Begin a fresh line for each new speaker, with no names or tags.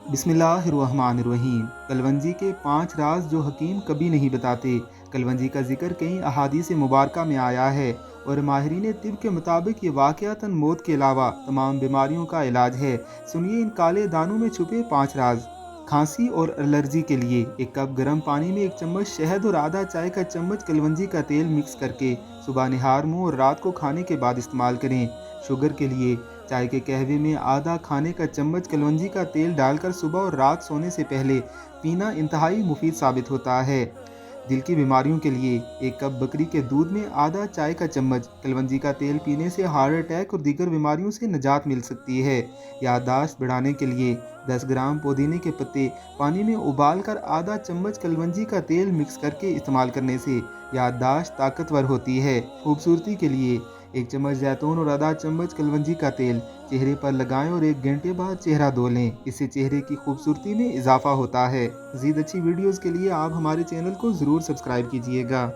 بسم اللہ الرحمن الرحیم۔ کلونجی کے 5 راز جو حکیم کبھی نہیں بتاتے۔ کلونجی کا ذکر کئی احادیث مبارکہ میں آیا ہے اور ماہرین طب کے مطابق یہ واقعتاً موت کے علاوہ تمام بیماریوں کا علاج ہے۔ سنیے ان کالے دانوں میں چھپے 5 راز۔ کھانسی اور الرجی کے لیے 1 کپ گرم پانی میں 1 چمچ شہد اور آدھا چائے کا چمچ کلونجی کا تیل مکس کر کے صبح نہار منہ اور رات کو کھانے کے بعد استعمال کریں۔ شوگر کے لیے چائے کے قہوے میں آدھا کھانے کا چمچ کلونجی کا تیل ڈال کر صبح اور رات سونے سے پہلے پینا انتہائی مفید ثابت ہوتا ہے۔ دل کی بیماریوں کے لیے 1 کپ بکری کے دودھ میں آدھا چائے کا چمچ کلونجی کا تیل پینے سے ہارٹ اٹیک اور دیگر بیماریوں سے نجات مل سکتی ہے۔ یادداشت بڑھانے کے لیے 10 گرام پودینے کے پتے پانی میں ابال کر آدھا چمچ کلونجی کا تیل مکس کر کے استعمال کرنے سے یادداشت طاقتور ہوتی ہے۔ خوبصورتی کے لیے 1 چمچ زیتون اور آدھا چمچ کلونجی کا تیل چہرے پر لگائیں اور 1 گھنٹے بعد چہرہ دھو لیں۔ اس سے چہرے کی خوبصورتی میں اضافہ ہوتا ہے۔ مزید اچھی ویڈیوز کے لیے آپ ہمارے چینل کو ضرور سبسکرائب کیجیے گا۔